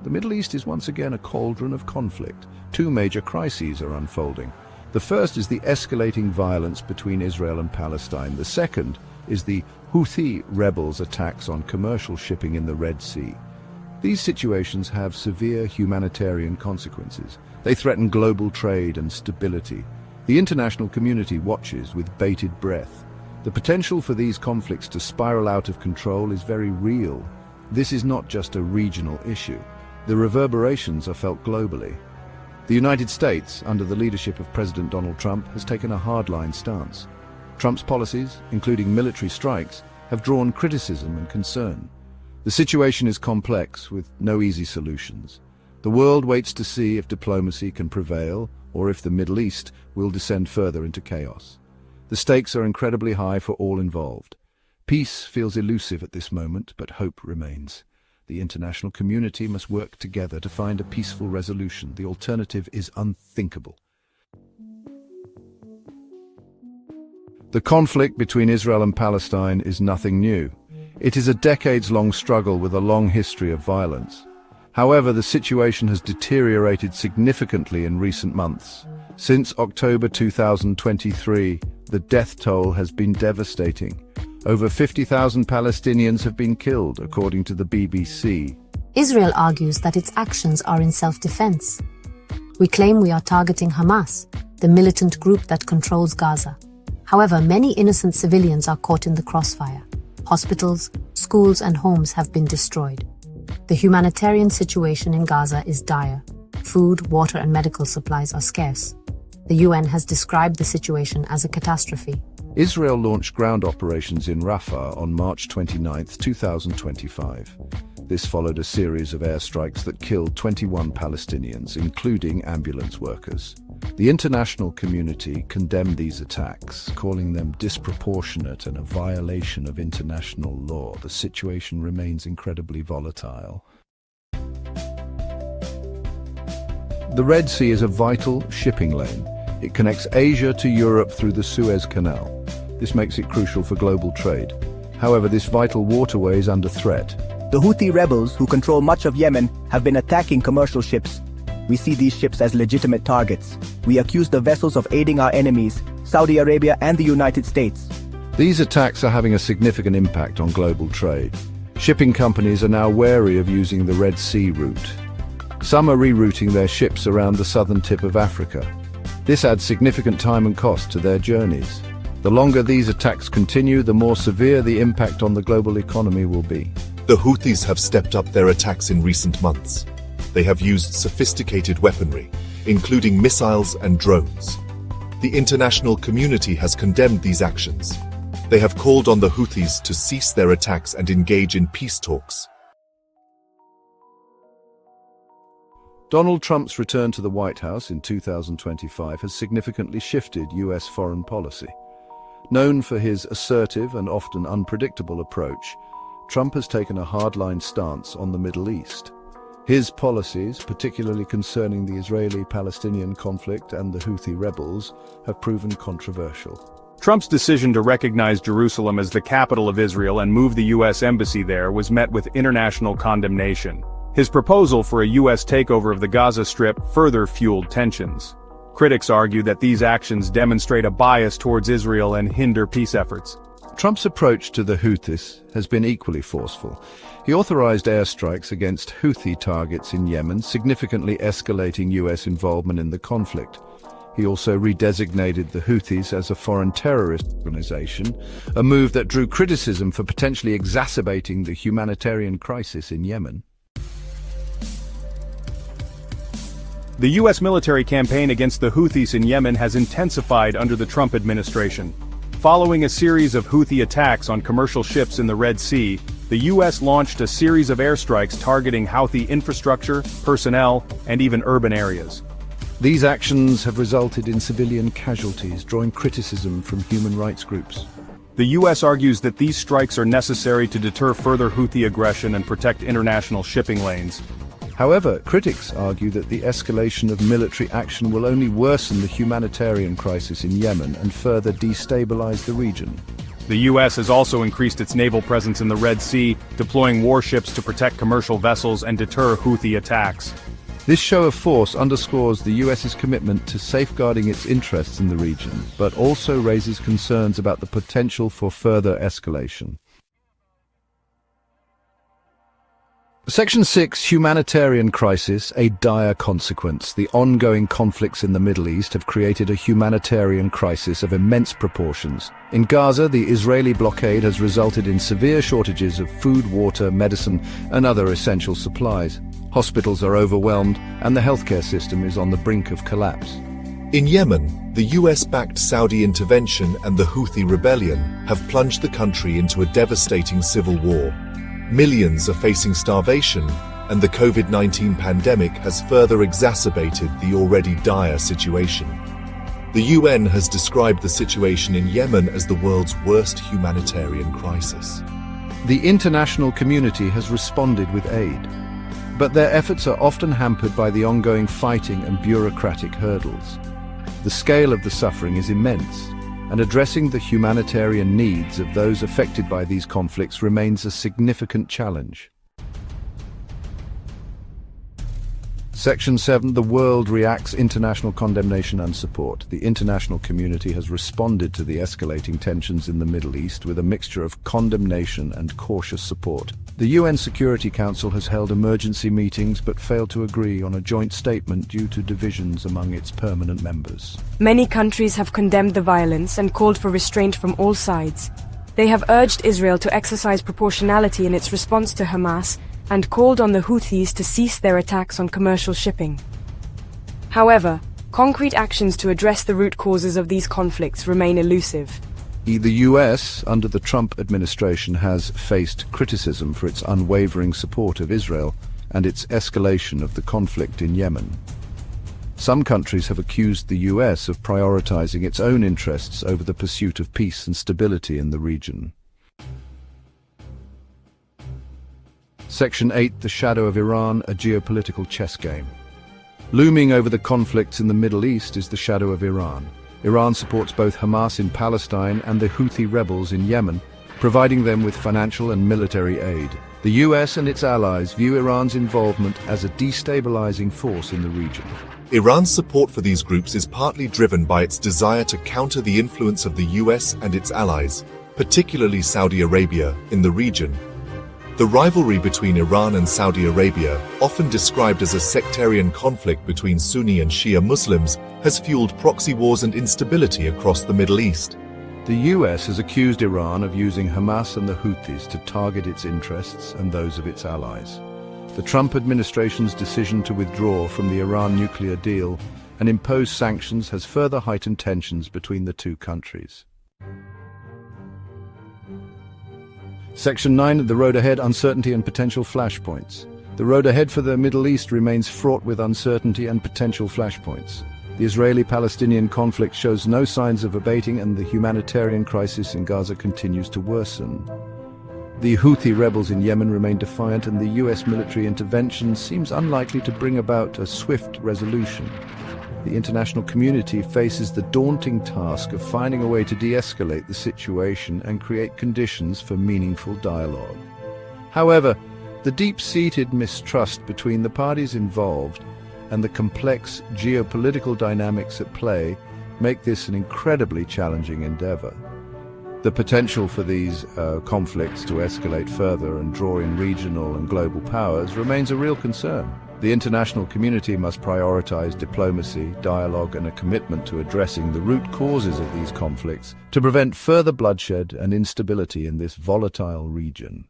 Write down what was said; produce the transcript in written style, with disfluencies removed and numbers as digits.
The Middle East is once again a cauldron of conflict. Two major crises are unfolding. The first is the escalating violence between Israel and Palestine. The second is the Houthi rebels' attacks on commercial shipping in the Red Sea. These situations have severe humanitarian consequences. They threaten global trade and stability. The international community watches with bated breath. The potential for these conflicts to spiral out of control is very real. This is not just a regional issue. The reverberations are felt globally. The United States, under the leadership of President Donald Trump, has taken a hardline stance. Trump's policies, including military strikes, have drawn criticism and concern. The situation is complex, with no easy solutions. The world waits to see if diplomacy can prevail, or if the Middle East will descend further into chaos. The stakes are incredibly high for all involved. Peace feels elusive at this moment, but hope remains. The international community must work together to find a peaceful resolution. The alternative is unthinkable. The conflict between Israel and Palestine is nothing new. It is a decades-long struggle with a long history of violence. However, the situation has deteriorated significantly in recent months. Since October 2023, the death toll has been devastating. Over 50,000 Palestinians have been killed, according to the BBC. Israel argues that its actions are in self-defense. We claim we are targeting Hamas, the militant group that controls Gaza. However, many innocent civilians are caught in the crossfire. Hospitals, schools, and homes have been destroyed. The humanitarian situation in Gaza is dire. Food, water, and medical supplies are scarce. The UN has described the situation as a catastrophe. Israel launched ground operations in Rafah on March 29, 2025. This followed a series of airstrikes that killed 21 Palestinians, including ambulance workers. The international community condemned these attacks, calling them disproportionate and a violation of international law. The situation remains incredibly volatile. The Red Sea is a vital shipping lane. It connects Asia to Europe through the Suez Canal. This makes it crucial for global trade. However, this vital waterway is under threat. The Houthi rebels, who control much of Yemen, have been attacking commercial ships. We see these ships as legitimate targets. We accuse the vessels of aiding our enemies, Saudi Arabia and the United States. These attacks are having a significant impact on global trade. Shipping companies are now wary of using the Red Sea route. Some are rerouting their ships around the southern tip of Africa. This adds significant time and cost to their journeys. The longer these attacks continue, the more severe the impact on the global economy will be. The Houthis have stepped up their attacks in recent months. They have used sophisticated weaponry, including missiles and drones. The international community has condemned these actions. They have called on the Houthis to cease their attacks and engage in peace talks. Donald Trump's return to the White House in 2025 has significantly shifted U.S. foreign policy. Known for his assertive and often unpredictable approach, Trump has taken a hardline stance on the Middle East. His policies, particularly concerning the Israeli-Palestinian conflict and the Houthi rebels, have proven controversial. Trump's decision to recognize Jerusalem as the capital of Israel and move the U.S. embassy there was met with international condemnation. His proposal for a U.S. takeover of the Gaza Strip further fueled tensions. Critics argue that these actions demonstrate a bias towards Israel and hinder peace efforts. Trump's approach to the Houthis has been equally forceful. He authorized airstrikes against Houthi targets in Yemen, significantly escalating U.S. involvement in the conflict. He also redesignated the Houthis as a foreign terrorist organization, a move that drew criticism for potentially exacerbating the humanitarian crisis in Yemen. The U.S. military campaign against the Houthis in Yemen has intensified under the Trump administration. Following a series of Houthi attacks on commercial ships in the Red Sea, the U.S. launched a series of airstrikes targeting Houthi infrastructure, personnel, and even urban areas. These actions have resulted in civilian casualties, drawing criticism from human rights groups. The U.S. argues that these strikes are necessary to deter further Houthi aggression and protect international shipping lanes. However, critics argue that the escalation of military action will only worsen the humanitarian crisis in Yemen and further destabilize the region. The U.S. has also increased its naval presence in the Red Sea, deploying warships to protect commercial vessels and deter Houthi attacks. This show of force underscores the US's commitment to safeguarding its interests in the region, but also raises concerns about the potential for further escalation. Section 6, Humanitarian Crisis, a dire consequence. The ongoing conflicts in the Middle East have created a humanitarian crisis of immense proportions. In Gaza, the Israeli blockade has resulted in severe shortages of food, water, medicine, and other essential supplies. Hospitals are overwhelmed, and the healthcare system is on the brink of collapse. In Yemen, the US-backed Saudi intervention and the Houthi rebellion have plunged the country into a devastating civil war. Millions are facing starvation, and the COVID-19 pandemic has further exacerbated the already dire situation. The UN has described the situation in Yemen as the world's worst humanitarian crisis. The international community has responded with aid, but their efforts are often hampered by the ongoing fighting and bureaucratic hurdles. The scale of the suffering is immense, and addressing the humanitarian needs of those affected by these conflicts remains a significant challenge. Section 7, the world reacts international condemnation and support. The international community has responded to the escalating tensions in the Middle East with a mixture of condemnation and cautious support. The UN Security Council has held emergency meetings but failed to agree on a joint statement due to divisions among its permanent members. Many countries have condemned the violence and called for restraint from all sides. They have urged Israel to exercise proportionality in its response to Hamas and called on the Houthis to cease their attacks on commercial shipping. However, concrete actions to address the root causes of these conflicts remain elusive. The US, under the Trump administration, has faced criticism for its unwavering support of Israel and its escalation of the conflict in Yemen. Some countries have accused the US of prioritizing its own interests over the pursuit of peace and stability in the region. Section 8, the shadow of Iran, a geopolitical chess game. Looming over the conflicts in the Middle East is the shadow of Iran. Iran supports both Hamas in Palestine and the Houthi rebels in Yemen, providing them with financial and military aid. The US and its allies view Iran's involvement as a destabilizing force in the region. Iran's support for these groups is partly driven by its desire to counter the influence of the US and its allies, particularly Saudi Arabia, in the region. The rivalry between Iran and Saudi Arabia, often described as a sectarian conflict between Sunni and Shia Muslims, has fueled proxy wars and instability across the Middle East. The US has accused Iran of using Hamas and the Houthis to target its interests and those of its allies. The Trump administration's decision to withdraw from the Iran nuclear deal and impose sanctions has further heightened tensions between the two countries. Section 9, the road ahead, uncertainty and potential flashpoints. The road ahead for the Middle East remains fraught with uncertainty and potential flashpoints. The Israeli-Palestinian conflict shows no signs of abating, and the humanitarian crisis in Gaza continues to worsen. The Houthi rebels in Yemen remain defiant, and the US military intervention seems unlikely to bring about a swift resolution. The international community faces the daunting task of finding a way to de-escalate the situation and create conditions for meaningful dialogue. However, the deep-seated mistrust between the parties involved and the complex geopolitical dynamics at play make this an incredibly challenging endeavor. The potential for these conflicts to escalate further and draw in regional and global powers remains a real concern. The international community must prioritize diplomacy, dialogue, and a commitment to addressing the root causes of these conflicts to prevent further bloodshed and instability in this volatile region.